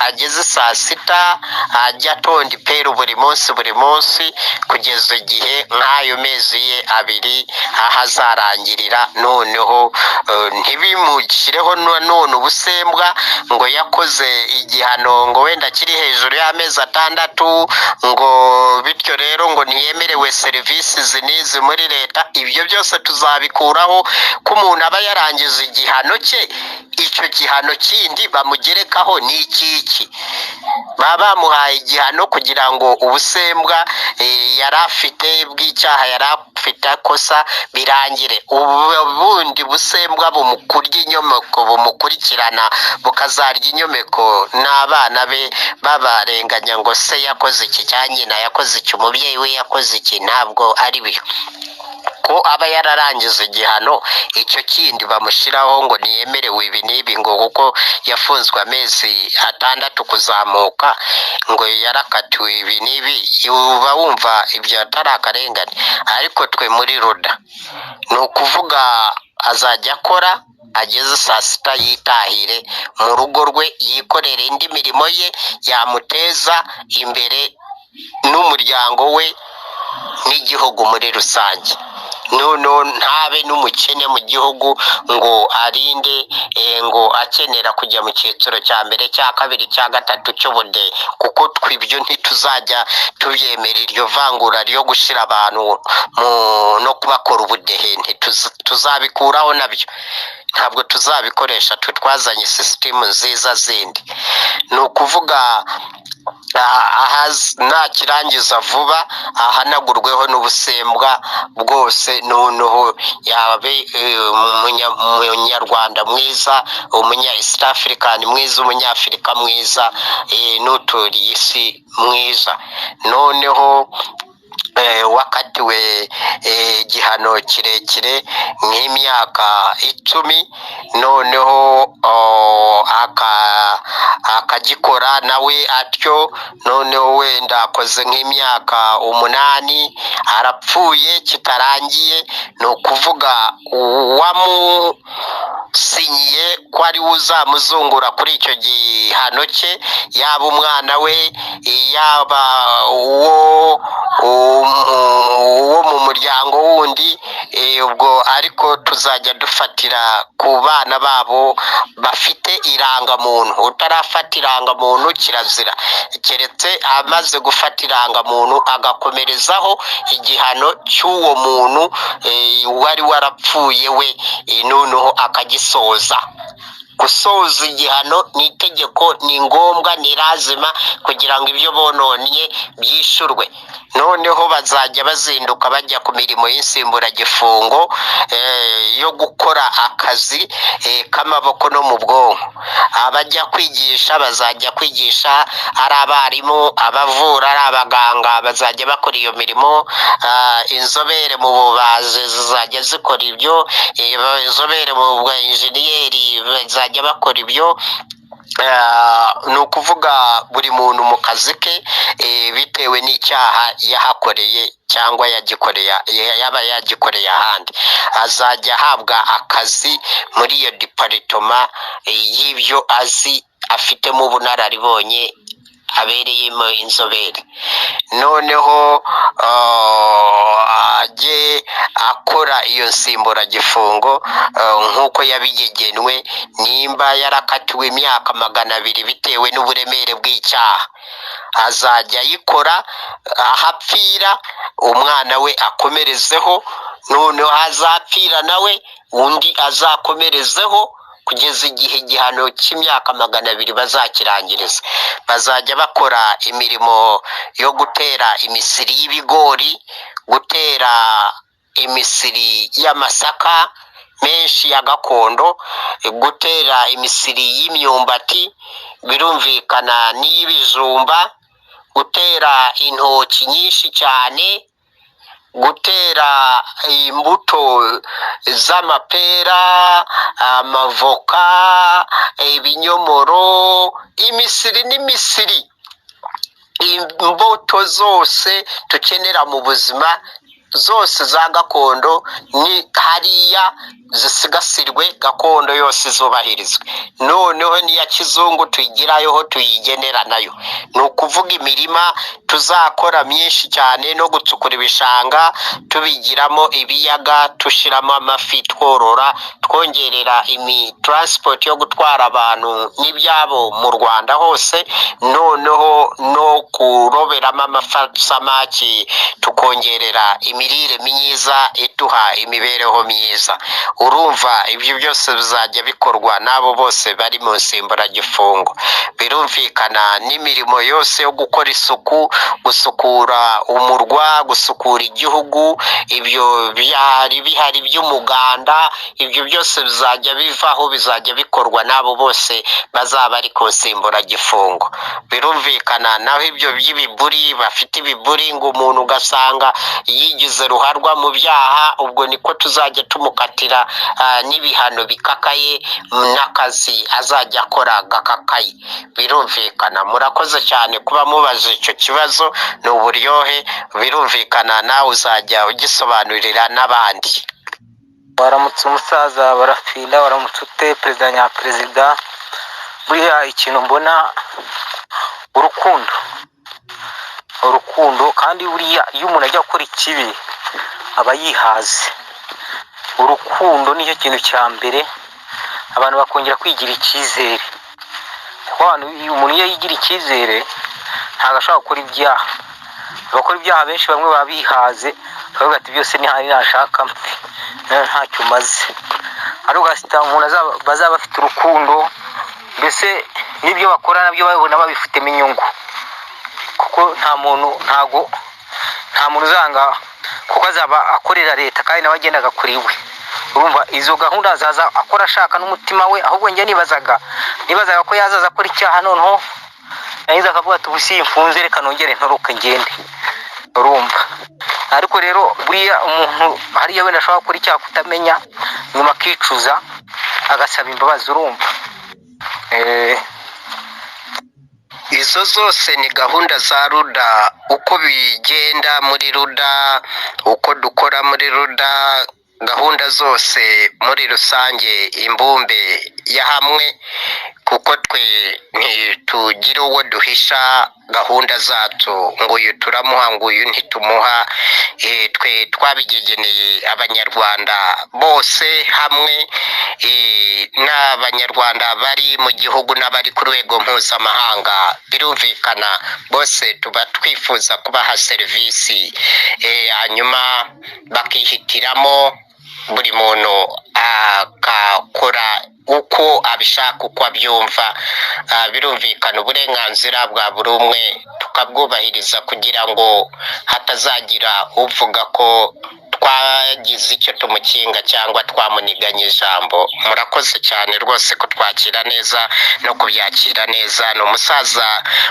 ageze saa sita ajya atonda iperu buri munsi kugeza igihe nk'ayo mezi ye 2 aho azarangirira. Noneho ntibimushyireho none ubusembwa ngo yakoze igihano ngo wenda kiri hejuru y'amezi 6, ngo bityo rero ngo ntiyemerewe serivisi zinizi muri leta. Ibyo byose tuzabikuraho, ko umuntu aba yarangije igihano cye. Icyo gihano kindi bamugerekaho ni iki? Baba bamuhaye igihano kugira ngo ubusembwa yari afite bw'icyaha yari afite akosa birangire. Ubundi busembwa bumukurya inyomeko, bumukurikirana bukazarya inyomeko, n'abana be babarenganya ngo se yakoze iki cya nyina yakoze iki, umubyeyi we yakoze iki. Ntabwo ari byo, ko aba yararangije igihano. Icyo kindi bamushyiraho ngo ntiyemerewe ibi n'ibi, ngo kuko yafunzwe amezi 6 kuzamuka, ngo yarakatiwe ibi n'ibi. Uba wumva ibyo atari akarengane. Ariko twe muri ruda ni ukuvuga azajya akora, ageze saa sita yitahire mu rugo rwe, yikorere indi mirimo ye yamuteza imbere n'umuryango we n'igihugu muri rusange. Ntabe n'umukene mu gihugu ngo arinde ngo akenera kujya mu cyiciro cya mbere, cya kabiri, cya gatatu cy'ubudehe, kuko twibyo ntituzajya tubyemera. Iryo vangura ryo gushyira abantu no kubakora ubudehe tuzabikuraho nabyo. Ntabwo tuzabikoresha, twazanye sisitemu nziza zindi. Ni ukuvuga nakirangiza vuba ahanagurweho n'ubusembwa bwose, noneho yabe umunyarwanda mwiza, umunya East African mwiza, umunyafurika mwiza, n'uturiye isi mwiza. Noneho wakatiwe igihano kirekire nk'imyaka 10, noneho akagikora nawe atyo. Noneho wenda akoze nk'imyaka 8 arapfuye kitarangiye, ni ukuvuga uwamusinyiye ko ari we uzamuzungura kuri icyo gihano cye, yaba umwana we, yaba uwo mu muryango wundi. Ubwo ariko tuzajya dufatira ku bana babo bafite irangamuntu. Utarafata irangamuntu kirazira, keretse amaze gufata irangamuntu agakomerezaho igihano cy'uwo muntu wari warapfuye we, noneho akagisoza. Gusoza igihano ni itegeko, ni ngombwa, ni lazima, kugira ngo ibyo bononye byishyurwe. Noneho bazajya bazinduka bajya ku mirimo y'insimburagifungo yo gukora akazi k'amaboko no mu bwonko. Abajya kwigisha bazajya kwigisha ari abarimu, abavura ari abaganga, bazajya bakora iyo mirimo. Inzobere mu bubazi zizajya zikora ibyo, inzobere mu bw'injeniyeri bazajya bakora ibyo. Ni ukuvuga buri muntu mu kazi ke bitewe n'icyaha yahakoreye cyangwa yaba yagikoreye ahandi. Azajya ahabwa akazi muri iyo deparitoma y'ibyo azi, afitemo ubunararibonye, abereyemo inzobere. Noneho ajye akora iyo nsimburagifungo nk'uko yabigegenwe. Nimba yarakatiwe imyaka 200 bitewe n'uburemere bw'icyaha, azajya ayikora, ahapfira umwana we akomerezeho, noneho azapfira nawe undi azakomerezeho kugeza igihe igihano cy'imyaka 200 bazakirangiriza. Bazajya bakora imirimo yo gutera imisiri y'ibigori, gutera imisiri y'amasaka menshi ya gakondo, gutera imisiri y'imyumbati, birumvikana n'iy'ibijumba, gutera intoki nyinshi cyane, gutera imbuto z'amapera, amavoka, ibinyomoro, imisiri n'imisiri, imbuto zose dukenera mu buzima zose za gakondo ni hariya zisigasirwe, gakondo yose zubahirizwe. Noneho n'iya kizungu tuyigirayo tuyigenera nayo. Ni ukuvuga imirima tuzakora myinshi cyane no gucukura ibishanga tubigiramo ibiyaga, dushyiramo amafi, tworora, twongerera transport yo gutwara abantu n'ibyabo mu Rwanda hose, noneho no kuroberamo amasamaki tukongerera imirire myiza iduha imibereho myiza. Urumva ibyo byose bizajya bikorwa n'abo bose bari mu nsimburagifungo. Birumvikana n'imirimo yose yo gukora isuku, gusukura umurwa, gusukura igihugu, ibyo bihari by'umuganda, ibyo byose bizajya bivaho, bizajya bikorwa n'abo bose bazaba bari ku nsimburagifungo. Birumvikana naho ibyo by'ibiburi, bafite ibiburi ngo umuntu ugasanga yigize ruharwa mu byaha, ubwo niko tuzajya tumukatira n'ibihano bikakaye, n'akazi azajya akora gakakaye. Birumvikana. Murakoze cyane kuba mubaze icyo kibazo, ni uburyohe. Birumvikana nawe uzajya ugisobanurira n'abandi.
Waramutse umusaza Barafinda, waramutse ute perezida nyaperezida. Buriya ikintu mbona urukundo kandi buriya iyo umuntu ajya gukora ikibi aba yihaze. Urukundo nicyo kintu cya mbere, abantu bakongera kwigira icyizere. Kuko umuntu iyo yigira icyizere ntabwo ashobora gukora ibyaha. Abakora ibyaha benshi bamwe baba bihaze, bakavuga ati byose ni hari nashaka mfe ntacyo maze. Ari ugasita umuntu bazaba bafite urukundo, mbese n'ibyo bakora nabyo babona babifitemo inyungu. Kuko nta muntu uzanga kuko azaba akorera leta kandi nawe agenda agakora iwe. Urumva izo gahunda azaza akora ashaka n'umutima we. Ahubwo njye nibazaga ko yazaza akora icyaha, noneho yahize akavuga ati ubu simfunze, reka nongere ntoroke ngende. Urumva. Ariko rero buriya umuntu hariya wenda ashobora gukora icyaha kutamenya, nyuma akicuza agasaba imbabazi. Urumva. Izo zose ni gahunda za ruda, uko bigenda muri ruda, uko dukora muri ruda, gahunda zose muri rusange, imbumbe ya hamwe, kuko twe ntitugira uwo duhisha gahunda zacu ngo uyu turamuha ngo uyu ntitumuha. Twe twabigegeneye abanyarwanda bose hamwe, n'abanyarwanda bari mu gihugu n'abari ku rwego mpuzamahanga. Birumvikana bose tuba twifuza kubaha serivisi, hanyuma bakihitiramo, buri muntu akakora uko abishaka, uko abyumva. Birumvikana uburenganzira bwa buri umwe tukabwubahiriza kugira ngo hatazagira uvuga ko twagize icyo tumukinga cyangwa twamuniganya ijambo. Murakoze cyane rwose kutwakira neza no kubyakira neza. Ni umusaza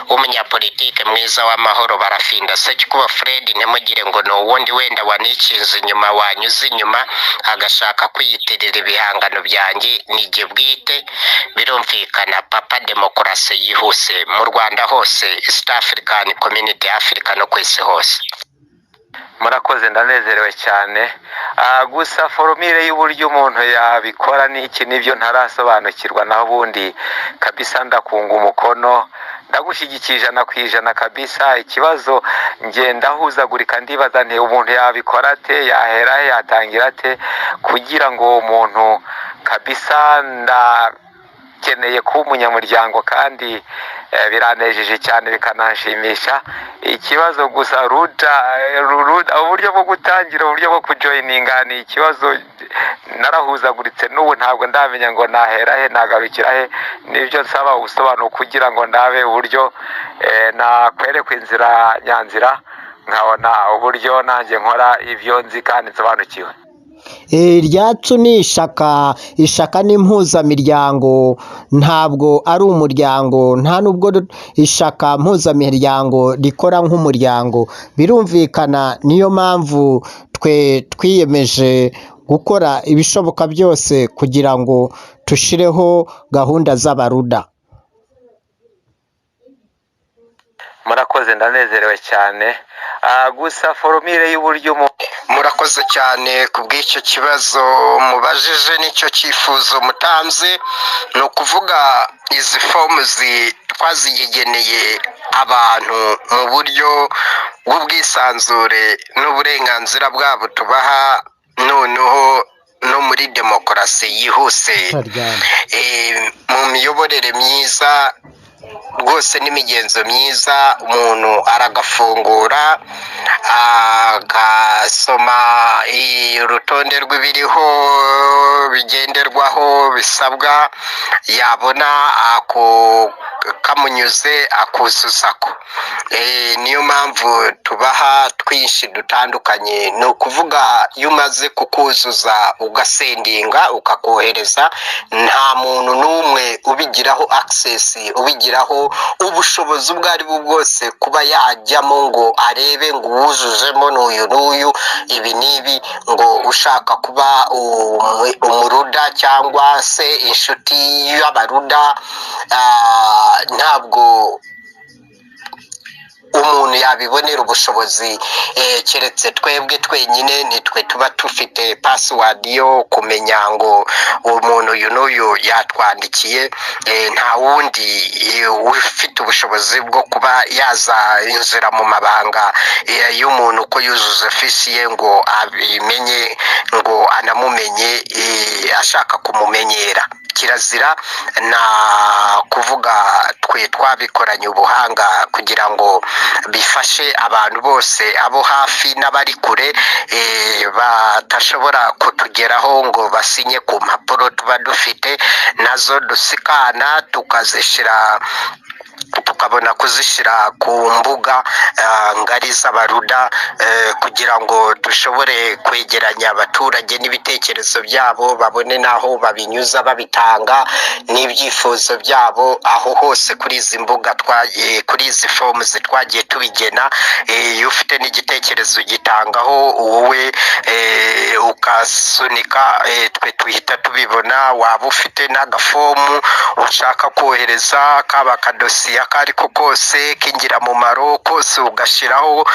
w'umunyapolitike mwiza w'amahoro Barafinda Sekikubo Fred. Ntimugire ngo ni uwundi wenda wanikinze inyuma, wanyuze inyuma agashaka kwiyitirira ibihangano byanjye. Nijye bwite. Birumvikana papa demokarasi yihuse mu Rwanda hose, East African Community, Africa no ku isi hose.
Murakoze, ndanezerewe cyane. Gusa forumire y'uburyo umuntu yabikora n'iki nibyo ntarasobanukirwa, naho ubundi kabisa ndakunga umukono, ndagushyigikira 100% kabisa. Ikibazo ngenda huzagurika, ndibaza nti umuntu yabikora ate, yahera he, yatangira ate, kugira ngo umuntu kabisa ndakeneye kuba umunyamuryango kandi biranejeje cyane bikanashimisha. Ikibazo gusa ruda uburyo bwo gutangira, uburyo bwo kujoininga ni ikibazo narahuzaguritse, n'ubu ntabwo ndamenya ngo nahera he nagarukira he. Nibyo nsaba ubusobanuro kugira ngo ndabe uburyo nakwerekwa inzira nyanzira, nkabona uburyo nanjye nkora ibyo nzi kandi nsobanukiwe.
ryacu ni ishaka ni impuzamiryango, ntabwo ari umuryango, nta nubwo ishaka mpuzamiryango rikora nk'umuryango. Birumvikana, niyo mpamvu twe twiyemeje gukora ibishoboka byose kugira ngo tushireho gahunda z'abaruda.
murakoze ndanezerewe cyane. Gusa forumire y'uburyo
murakoze cyane ku bw'icyo kibazo mubajije n'icyo cyifuzo mutanze. ni ukuvuga izi fomu twazigeneye abantu mu buryo bw'ubwisanzure n'uburenganzira bwabo tubaha, noneho no muri demokarasi yihuse, mu miyoborere myiza rwose n'imigenzo myiza. umuntu aragafungura agasoma urutonde rw'ibiriho bigenderwaho bisabwa, yabona kamunyuze akuzuzako. niyo mpamvu tubaha twinshi dutandukanye. ni ukuvuga iyo umaze kukuzuza ugasendinga ukakohereza, nta muntu n'umwe ubigiraho access, ubigiraho ubushobozi ubwo ari bwo bwose kuba yajyamo ngo arebe ngo uwujujemo n'uyu n'uyu ibi n'ibi, ngo ushaka kuba umuruda cyangwa se inshuti y'abaruda. ntabwo umuntu yabibonera ubushobozi keretse twebwe twenyine, nitwe tuba dufite password yo kumenya ngo umuntu uyu n'uyu yatwandikiye. nta wundi ufite ubushobozi bwo kuba yazinjira mu mabanga y'umuntu uko yuzuza fisiye ngo abimenye, ngo anamumenye ashaka kumumenyera. kirazira na kuvuga twe twabikoranye ubuhanga kugira ngo bifashe abantu bose, abo hafi n'abari kure, batashobora kutugeraho ngo basinye ku mpapuro tuba dufite, nazo dusikana tukabona kuzishyira ku mbuga ngari z'abaruda, kugira ngo dushobore kwegeranya abaturage n'ibitekerezo byabo, babone n'aho babinyuza babitanga n'ibyifuzo byabo. aho hose kuri izi mbuga kuri izi fomu twagiye tubigena. iyo ufite n'igitekerezo gitangaho wowe ukasunika, twe tuhita tubibona. waba ufite n'agafomu ushaka kohereza, kaba akadosiye ako ari ko kose k'ingirakamaro kose ugashyiraho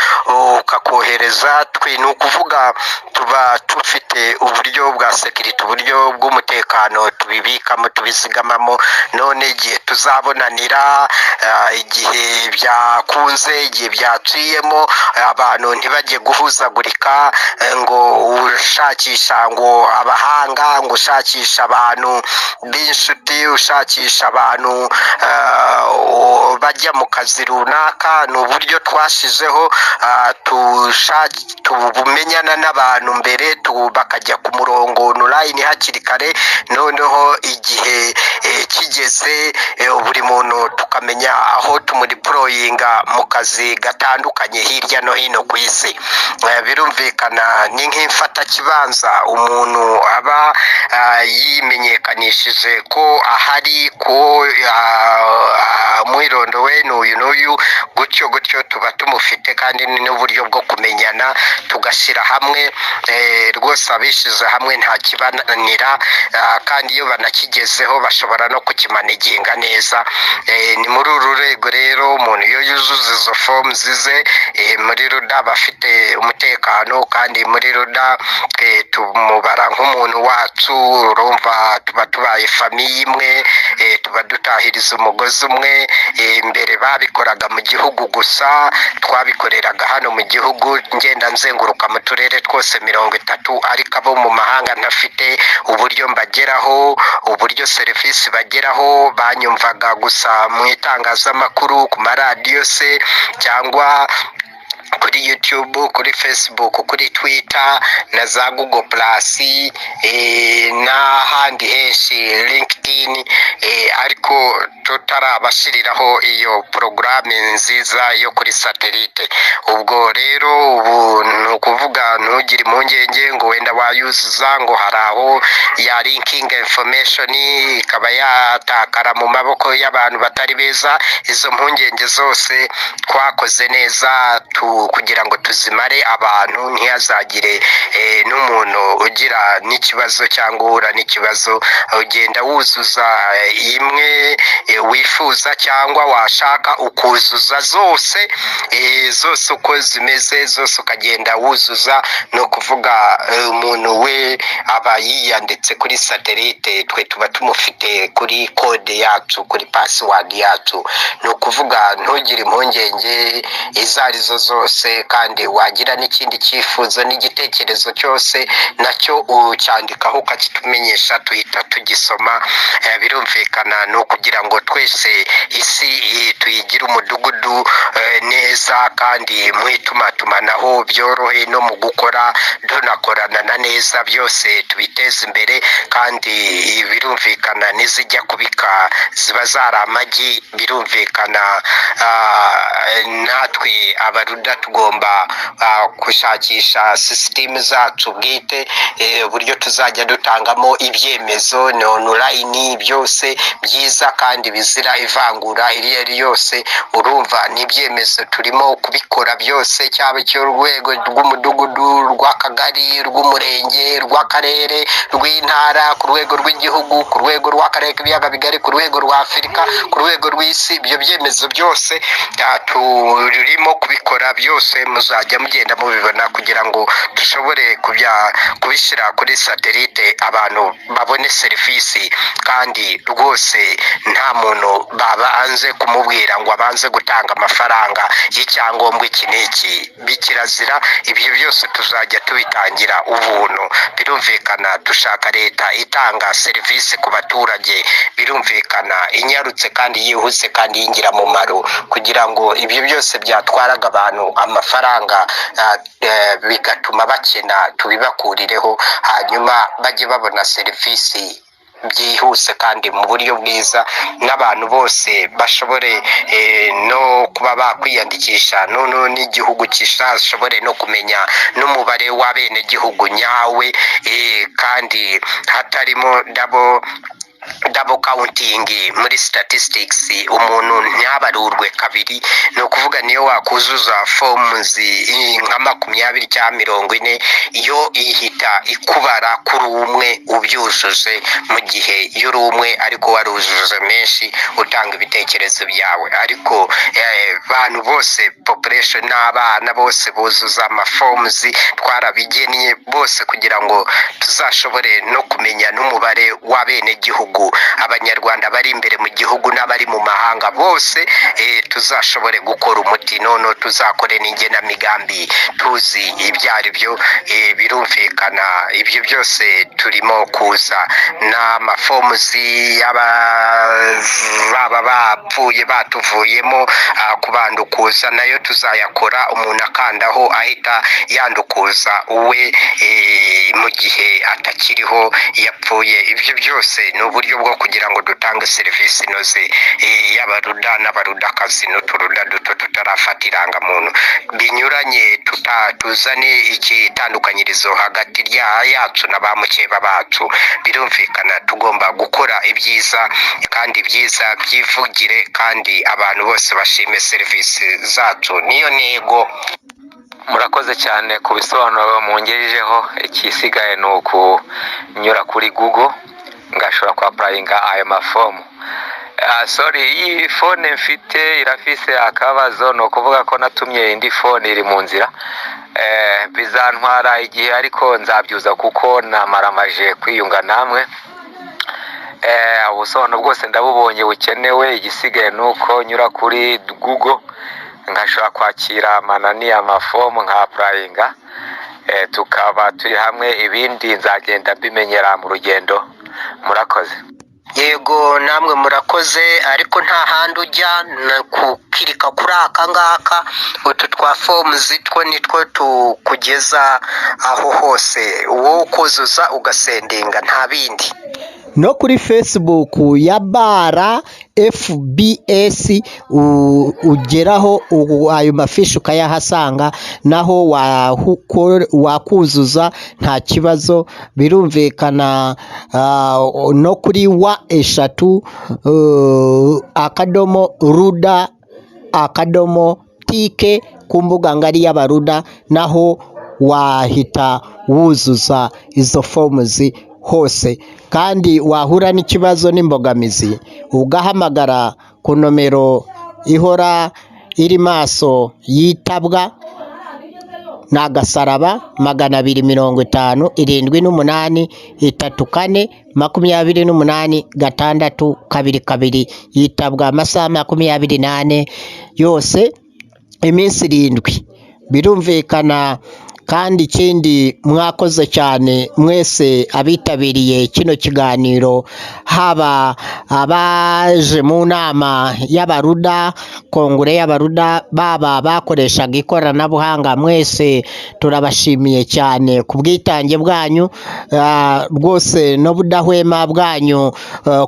ukakohereza. twe ni ukuvuga tuba dufite uburyo bwa sekiriti, uburyo bw'umutekano tubibikamo tubizigamamo. none igihe tuzabonanira, igihe byakunze, igihe byaciyemo, abantu ntibajye guhuzagurika ngo ushakisha ngo abahanga, ngo ushakisha abantu b'inshuti, ushakisha abantu bajya mu kazi runaka. ni uburyo twashizeho tubumenyana n'abantu mbere, bakajya ku murongo online hakiri kare. noneho igihe kigeze, buri muntu tukamenya aho tumudiployinga mu kazi gatandukanye hirya no hino ku isi. birumvikana ni nk'imfatakibanza umuntu aba yimenyekanishije ko ahari, ko umwirondo we n'uyu n'uyu, gutyo gutyo tuba tumufite. kandi ni n'uburyo bwo kumenyana tugashyira hamwe. rwose abishyize hamwe nta kibananira, kandi iyo banakigezeho bashobora no kukimaniginga neza. ni muri uru rwego rero umuntu iyo yuzuza izo fomu ze, muri ruda aba afite umutekano, kandi muri ruda tumubara nk'umuntu wacu. urumva tuba tubaye famiye imwe, tuba dutahiriza umugozi umwe. mbere babikoraga mu gihugu gusa, twabikoreraga hano mu gihugu ngenda nzenguruka mu turere twose 30, ariko abo mu mahanga ntafite uburyo mbageraho, uburyo serivisi bageraho. banyumvaga gusa mu itangazamakuru, ku maradiyo se, cyangwa kuri YouTube, kuri Facebook, kuri Twitter na za Google Plus, n'ahandi henshi, LinkedIn. ariko ariko tutarabashiriraho iyo porogaramu nziza yo kuri satelite. Ubwo rero ubu ni ukuvuga ntugire impungenge ngo wenda wayuzuza ngo hari aho ya linking information ikaba yatakara mu maboko y'abantu batari beza. Izo mpungenge zose twakoze neza kugira ngo tuzimare abantu, ntihazagire n'umuntu ugira n'ikibazo cyangwa uhura n'ikibazo. Ugenda wuzuza imwe wifuza cyangwa washaka ukuzuza zose uko zimeze zose ukagenda wuzuza. No kuvuga umuntu we aba yiyanditse kuri satelite, twe tuba tumufite kuri kode yacu, kuri password yacu. No kuvuga ntugire impungenge izo arizo zose, kandi wagira n'ikindi cyifuzo n'igitekerezo cyose nacyo ucyandikaho ukakitumenyesha, tuhita tugisoma. Birumvikana no kugira ngo twese isi tuyigire umudugudu neza, kandi mwitumatumanaho byorohe no mu gukora tunakorana na neza, byose tubiteze imbere. Kandi birumvikana n'izijya kubika ziba zari amagi, birumvikana natwe abaruda tugomba gushakisha sisitemu zacu bwite, uburyo tuzajya dutangamo ibyemezo online byose byiza kandi bizira ivangura iri ari yose. Urumva n'ibyemezo turimo kubikora byose, cyaba cy'urwego rw'umudugudu, rw'akagari, rw'umurenge, rw'akarere, rw'intara, ku rwego rw'igihugu, ku rwego rw'akarere k'ibiyaga bigari, ku rwego rwa Afurika, ku rwego rw'isi. Ibyo byemezo byose turimo kubikora byose, muzajya mugenda mubibona kugira ngo dushobore kubishyira kuri satelite, abantu babone serivisi. Kandi rwose nta muntu babanze kumubwira ngo abanze gutanga amafaranga y'icyangombwa iki n'iki, bikirazira. Ibyo byose tuzajya tubitangira ubuntu. Birumvikana dushaka leta itanga serivisi ku baturage, birumvikana inyarutse kandi yihuse kandi y'ingirakamaro, kugira ngo ibyo byose byatwaraga abantu amafaranga bigatuma bakena tubibakurireho, hanyuma bajye babona serivisi byihuse kandi mu buryo bwiza, n'abantu bose bashobore no kuba bakwiyandikisha, n'igihugu gishobore no kumenya n'umubare w'abenegihugu nyawe, kandi hatarimo double counting muri statistics. Umuntu ntabarurwe kabiri. No kuvuga niyo wakuzuza forms nka 20 cyangwa 40, iyo ihita ikubara kuri umwe ubyujuje, mu gihe y'uri umwe ariko warujuje menshi utanga ibitekerezo byawe. Ariko abantu bose, population n'abana bose buzuza amaforms, twarabigennye bose kugira ngo tuzashobore no kumenya n'umubare w'abenegihugu, abanyarwanda bari imbere mu gihugu n'abari mu mahanga bose. Tuzashobore gukora umuti, none tuzakore n'ingenamigambi tuzi ibyo ari byo. Birumvikana ibyo byose turimo kuza n'amafomuzi y'ababa bapfuye batuvuyemo kubandukuza, nayo tuzayakora. Umuntu akandaho ahita yandukuza uwe mu gihe atakiriho yapfuye. Ibyo byose ni uburyo bwo kugira ngo dutange serivisi inoze y'abaruda n'abarudakazi n'uturuda duto tutarafata irangamuntu. Binyuranye tuzane ikitandukanyirizo hagati yacu na ba mukeba bacu. Birumvikana tugomba gukora ibyiza, kandi ibyiza byivugire, kandi abantu bose bashime serivisi zacu. Niyo ntego.
Murakoze cyane ku bisobanuro mungejejeho. Ikisigaye ni ukunyura kuri Google ngashobora kwapurayinga ayo mafomu. Sorry, iyi phone mfite irafise akabazo, ni ukuvuga ko natumye indi phone iri mu nzira. Bizantwara igihe ariko nzabyuza kuko namaramaje kwiyunga namwe. Ubusobanuro bwose ndabubonye bukenewe. Igisigaye ni uko nyura kuri Google ngashobora kwakira amanani y'amafomu nka apurayinga, tukaba turi hamwe. Ibindi nzagenda mbimenyera mu rugendo. Murakoze.
Yego, namwe murakoze. Ariko nta handi ujya kukirika kuri aka ngaka. Utu twa forms two nitwo tukugeza aho hose, wowe ukuzuza ugasendinga, nta bindi.
no kuri Facebook ya bara FBS ugeraho ayo mafishi ukayahasanga, naho wakuzuza nta kibazo. Birumvikana no kuri wa eshatu akadomo ruda akadomo tike ku mbuga ngari y'abaruda, naho wahita wuzuza izo forms hose. Kandi wahura n'ikibazo n'imbogamizi ugahamagara ku nomero ihora iri maso yitabwa ni agasaraba 250 78 34 28 622 yitabwa amasaha 28 yose iminsi 7. Birumvikana kandi ikindi mwakoze cyane mwese abitabiriye kino kiganiro, haba abaje mu nama y'abaruda, kongure y'abaruda, baba bakoreshaga ikoranabuhanga, mwese turabashimiye cyane ku bwitange bwanyu rwose no budahwema bwanyu,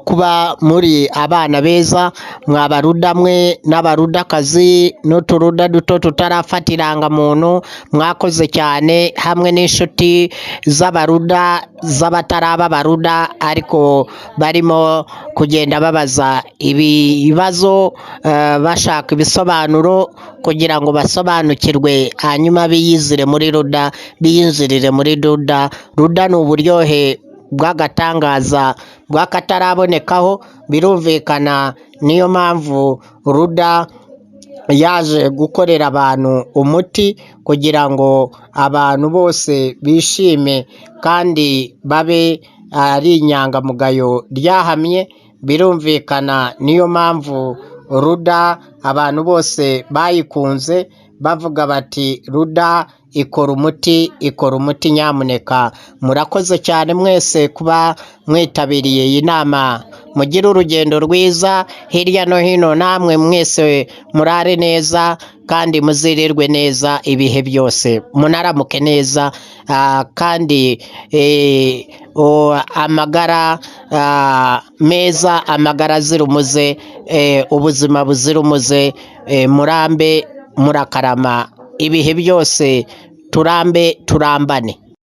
kuba muri abana beza mwabaruda mwe n'abarudakazi n'uturuda duto tutarafatiranga muntu. Mwakoze cyane hamwe n'inshuti z'abaruda z'abataraba baruda ariko barimo kugenda babaza ibibazo bashaka ibisobanuro kugira ngo basobanukirwe, hanyuma biyizire muri ruda, biyinjirire muri ruda. Ruda ni uburyohe bw'agatangaza bw'akatarabonekaho. Birumvikana niyo mpamvu ruda yaje gukorera abantu umuti kugira ngo abantu bose bishime kandi babe ari inyangamugayo ryahamye. Birumvikana niyo mpamvu ruda abantu bose bayikunze bavuga bati ruda ikora umuti nyamuneka. Murakoze cyane mwese kuba mwitabiriye iyi nama. Mugire urugendo rwiza hirya no hino, namwe mwese murare neza kandi muzirirwe neza ibihe byose, munaramuke neza kandi amagara meza, amagara azira umuze, ubuzima buzira umuze, murambe murakarama ibihe byose, turambe turambane.